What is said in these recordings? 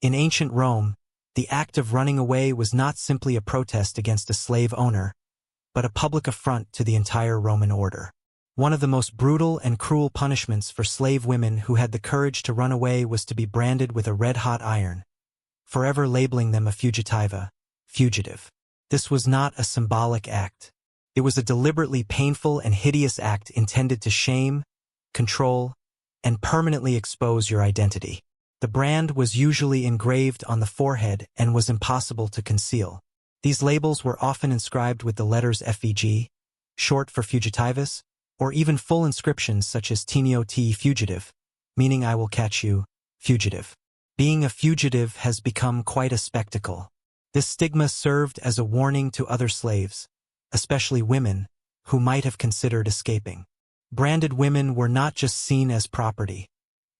In ancient Rome, the act of running away was not simply a protest against a slave owner, but a public affront to the entire Roman order. One of the most brutal and cruel punishments for slave women who had the courage to run away was to be branded with a red-hot iron, forever labeling them a fugitiva, fugitive. This was not a symbolic act. It was a deliberately painful and hideous act intended to shame, control, and permanently expose your identity. The brand was usually engraved on the forehead and was impossible to conceal. These labels were often inscribed with the letters FEG, short for fugitives, or even full inscriptions such as Tenio te fugitive, meaning I will catch you, fugitive. Being a fugitive has become quite a spectacle. This stigma served as a warning to other slaves, especially women, who might have considered escaping. Branded women were not just seen as property.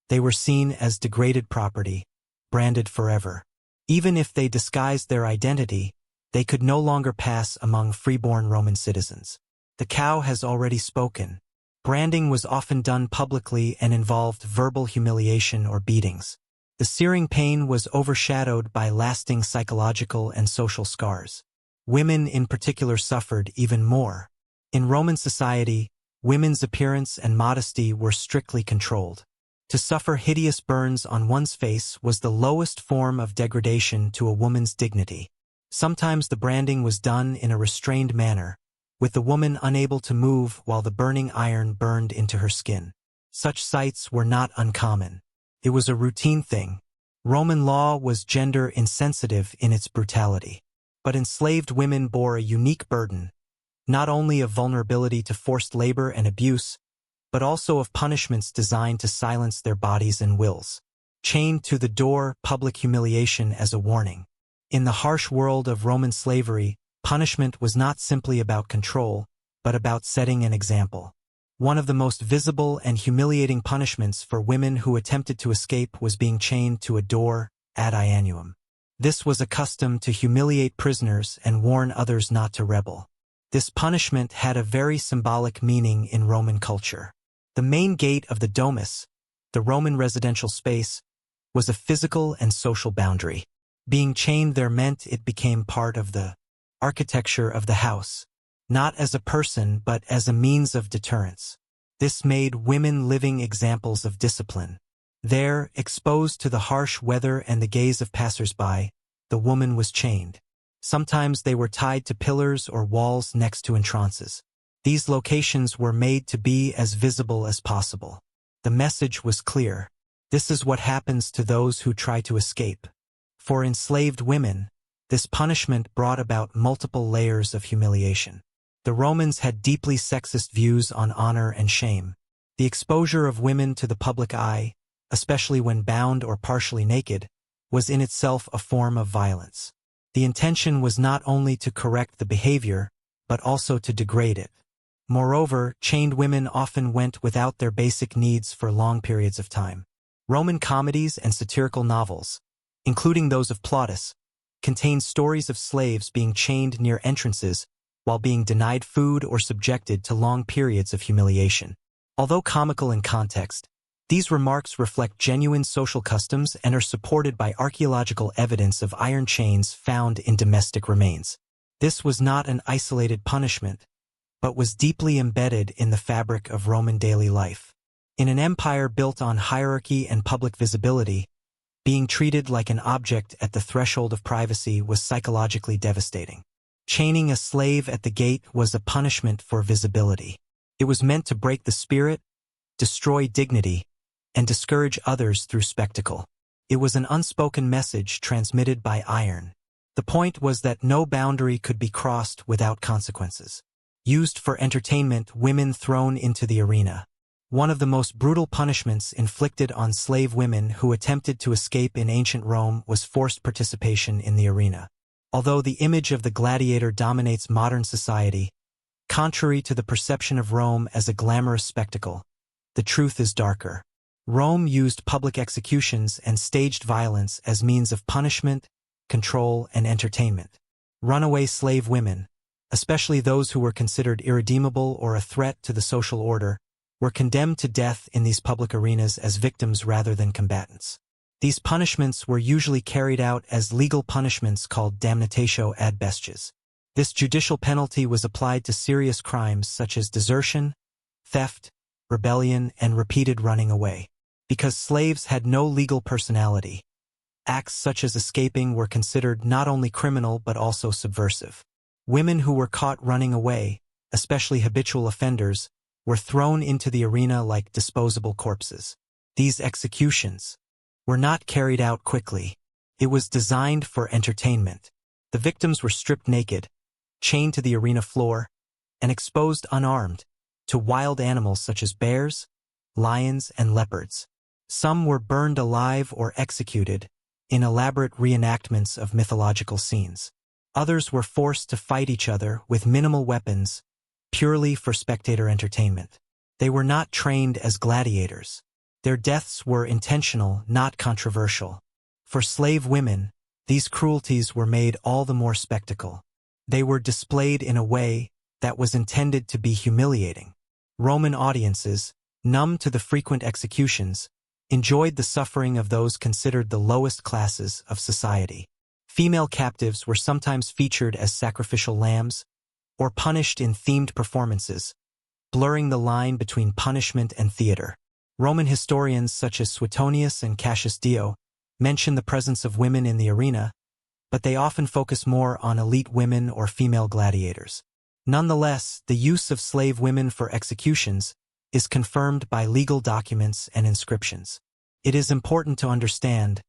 They were seen as degraded property, branded forever. Even if they disguised their identity, they could no longer pass among freeborn Roman citizens. The cow has already spoken. Branding was often done publicly and involved verbal humiliation or beatings. The searing pain was overshadowed by lasting psychological and social scars. Women in particular suffered even more. In Roman society, women's appearance and modesty were strictly controlled. To suffer hideous burns on one's face was the lowest form of degradation to a woman's dignity. Sometimes the branding was done in a restrained manner, with the woman unable to move while the burning iron burned into her skin. Such sights were not uncommon. It was a routine thing. Roman law was gender insensitive in its brutality. But enslaved women bore a unique burden, not only of vulnerability to forced labor and abuse, but also of punishments designed to silence their bodies and wills. Chained to the door, public humiliation as a warning. In the harsh world of Roman slavery, punishment was not simply about control, but about setting an example. One of the most visible and humiliating punishments for women who attempted to escape was being chained to a door, ad annuum. This was a custom to humiliate prisoners and warn others not to rebel. This punishment had a very symbolic meaning in Roman culture. The main gate of the domus, the Roman residential space, was a physical and social boundary. Being chained there meant it became part of the architecture of the house, not as a person but as a means of deterrence. This made women living examples of discipline. There, exposed to the harsh weather and the gaze of passers-by, the woman was chained. Sometimes they were tied to pillars or walls next to entrances. These locations were made to be as visible as possible. The message was clear. This is what happens to those who try to escape. For enslaved women, this punishment brought about multiple layers of humiliation. The Romans had deeply sexist views on honor and shame. The exposure of women to the public eye, especially when bound or partially naked, was in itself a form of violence. The intention was not only to correct the behavior, but also to degrade it. Moreover, chained women often went without their basic needs for long periods of time. Roman comedies and satirical novels, including those of Plautus, contained stories of slaves being chained near entrances while being denied food or subjected to long periods of humiliation. Although comical in context, these remarks reflect genuine social customs and are supported by archaeological evidence of iron chains found in domestic remains. This was not an isolated punishment, but was deeply embedded in the fabric of Roman daily life. In an empire built on hierarchy and public visibility, being treated like an object at the threshold of privacy was psychologically devastating. Chaining a slave at the gate was a punishment for visibility. It was meant to break the spirit, destroy dignity, and discourage others through spectacle. It was an unspoken message transmitted by iron. The point was that no boundary could be crossed without consequences. Used for entertainment, women thrown into the arena. One of the most brutal punishments inflicted on slave women who attempted to escape in ancient Rome was forced participation in the arena. Although the image of the gladiator dominates modern society, contrary to the perception of Rome as a glamorous spectacle, the truth is darker. Rome used public executions and staged violence as means of punishment, control, and entertainment. Runaway slave women, especially those who were considered irredeemable or a threat to the social order, were condemned to death in these public arenas as victims rather than combatants. These punishments were usually carried out as legal punishments called damnatio ad bestias. This judicial penalty was applied to serious crimes such as desertion, theft, rebellion, and repeated running away. Because slaves had no legal personality, acts such as escaping were considered not only criminal but also subversive. Women who were caught running away, especially habitual offenders, were thrown into the arena like disposable corpses. These executions were not carried out quickly. It was designed for entertainment. The victims were stripped naked, chained to the arena floor, and exposed unarmed to wild animals such as bears, lions, and leopards. Some were burned alive or executed in elaborate reenactments of mythological scenes. Others were forced to fight each other with minimal weapons, purely for spectator entertainment. They were not trained as gladiators. Their deaths were intentional, not controversial. For slave women, these cruelties were made all the more spectacle. They were displayed in a way that was intended to be humiliating. Roman audiences, numb to the frequent executions, enjoyed the suffering of those considered the lowest classes of society. Female captives were sometimes featured as sacrificial lambs or punished in themed performances, blurring the line between punishment and theater. Roman historians such as Suetonius and Cassius Dio mention the presence of women in the arena, but they often focus more on elite women or female gladiators. Nonetheless, the use of slave women for executions is confirmed by legal documents and inscriptions. It is important to understand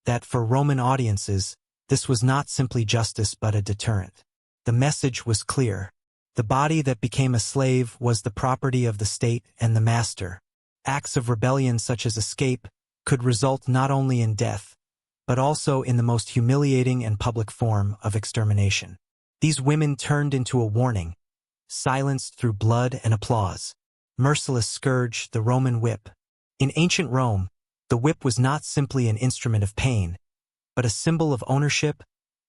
that for Roman audiences, this was not simply justice but a deterrent. The message was clear. The body that became a slave was the property of the state and the master. Acts of rebellion such as escape could result not only in death, but also in the most humiliating and public form of extermination. These women turned into a warning, silenced through blood and applause. Merciless scourge, the Roman whip. In ancient Rome, the whip was not simply an instrument of pain, but a symbol of ownership,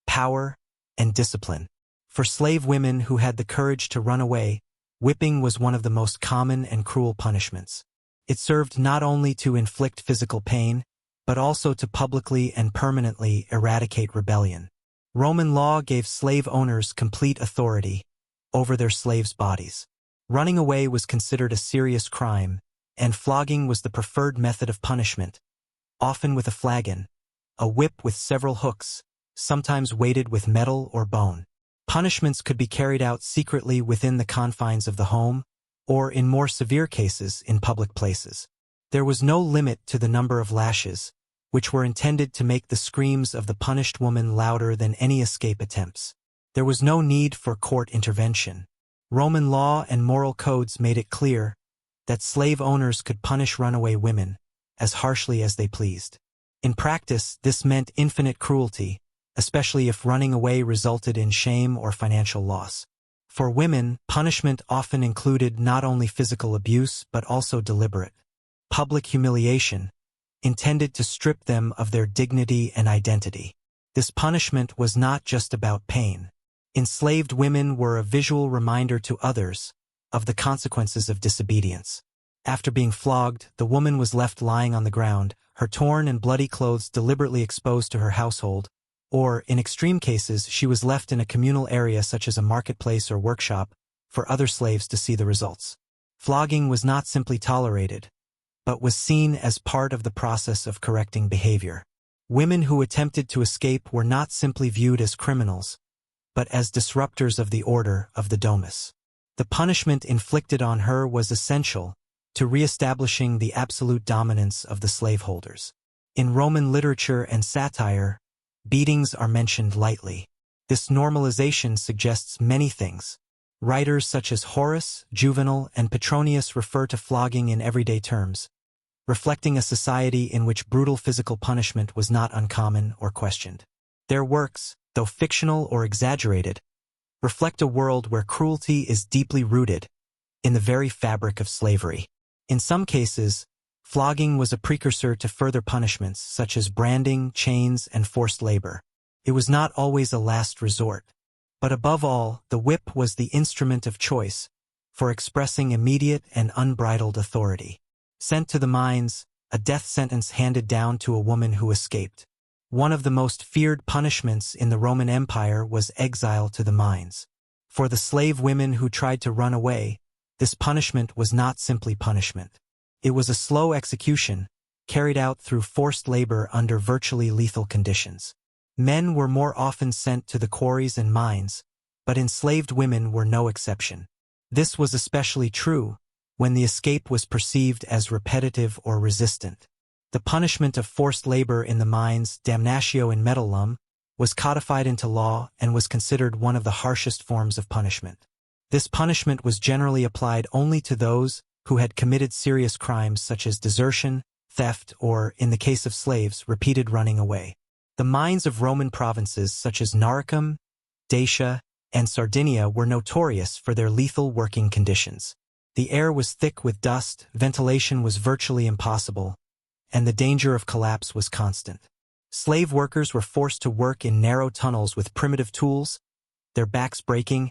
power, and discipline. For slave women who had the courage to run away, whipping was one of the most common and cruel punishments. It served not only to inflict physical pain, but also to publicly and permanently eradicate rebellion. Roman law gave slave owners complete authority over their slaves' bodies. Running away was considered a serious crime, and flogging was the preferred method of punishment, often with a flagon, a whip with several hooks, sometimes weighted with metal or bone. Punishments could be carried out secretly within the confines of the home, or in more severe cases, in public places. There was no limit to the number of lashes, which were intended to make the screams of the punished woman louder than any escape attempts. There was no need for court intervention. Roman law and moral codes made it clear that slave owners could punish runaway women as harshly as they pleased. In practice, this meant infinite cruelty, especially if running away resulted in shame or financial loss. For women, punishment often included not only physical abuse but also deliberate, public humiliation, intended to strip them of their dignity and identity. This punishment was not just about pain. Enslaved women were a visual reminder to others of the consequences of disobedience. After being flogged, the woman was left lying on the ground, her torn and bloody clothes deliberately exposed to her household, or, in extreme cases, she was left in a communal area such as a marketplace or workshop for other slaves to see the results. Flogging was not simply tolerated, but was seen as part of the process of correcting behavior. Women who attempted to escape were not simply viewed as criminals, but as disruptors of the order of the domus. The punishment inflicted on her was essential to reestablishing the absolute dominance of the slaveholders. In Roman literature and satire, beatings are mentioned lightly. This normalization suggests many things. Writers such as Horace, Juvenal, and Petronius refer to flogging in everyday terms, reflecting a society in which brutal physical punishment was not uncommon or questioned. Their works, though fictional or exaggerated, reflect a world where cruelty is deeply rooted in the very fabric of slavery. In some cases, flogging was a precursor to further punishments such as branding, chains, and forced labor. It was not always a last resort. But above all, the whip was the instrument of choice for expressing immediate and unbridled authority. Sent to the mines, a death sentence handed down to a woman who escaped. One of the most feared punishments in the Roman Empire was exile to the mines. For the slave women who tried to run away, this punishment was not simply punishment. It was a slow execution, carried out through forced labor under virtually lethal conditions. Men were more often sent to the quarries and mines, but enslaved women were no exception. This was especially true when the escape was perceived as repetitive or resistant. The punishment of forced labor in the mines, damnatio in metullum, was codified into law and was considered one of the harshest forms of punishment. This punishment was generally applied only to those who had committed serious crimes such as desertion, theft, or, in the case of slaves, repeated running away. The mines of Roman provinces such as Noricum, Dacia, and Sardinia were notorious for their lethal working conditions. The air was thick with dust, ventilation was virtually impossible, and the danger of collapse was constant. Slave workers were forced to work in narrow tunnels with primitive tools, their backs breaking,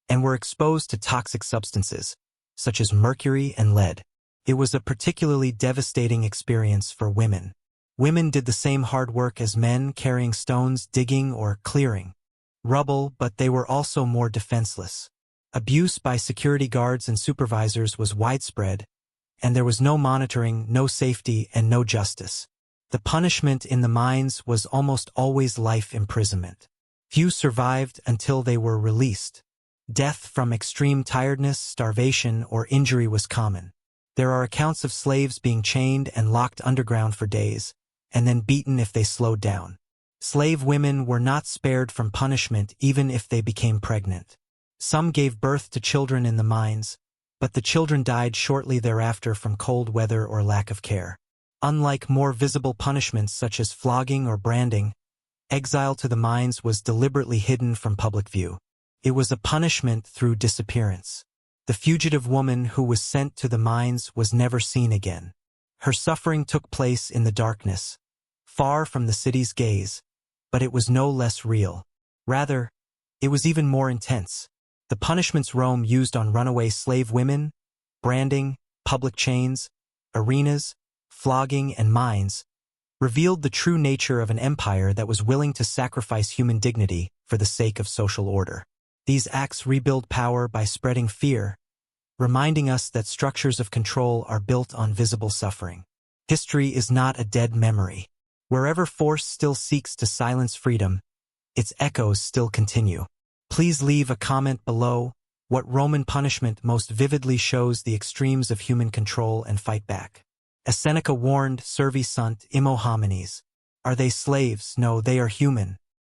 and were exposed to toxic substances, such as mercury and lead. It was a particularly devastating experience for women. Women did the same hard work as men, carrying stones, digging, or clearing rubble, but they were also more defenseless. Abuse by security guards and supervisors was widespread, and there was no monitoring, no safety, and no justice. The punishment in the mines was almost always life imprisonment. Few survived until they were released. Death from extreme tiredness, starvation, or injury was common. There are accounts of slaves being chained and locked underground for days, and then beaten if they slowed down. Slave women were not spared from punishment even if they became pregnant. Some gave birth to children in the mines, but the children died shortly thereafter from cold weather or lack of care. Unlike more visible punishments such as flogging or branding, exile to the mines was deliberately hidden from public view. It was a punishment through disappearance. The fugitive woman who was sent to the mines was never seen again. Her suffering took place in the darkness, far from the city's gaze, but it was no less real. Rather, it was even more intense. The punishments Rome used on runaway slave women, branding, public chains, arenas, flogging, and mines, revealed the true nature of an empire that was willing to sacrifice human dignity for the sake of social order. These acts rebuild power by spreading fear, reminding us that structures of control are built on visible suffering. History is not a dead memory. Wherever force still seeks to silence freedom, its echoes still continue. Please leave a comment below. What Roman punishment most vividly shows the extremes of human control and fight back? As Seneca warned, servi sunt immo homines. Are they slaves? No, they are human.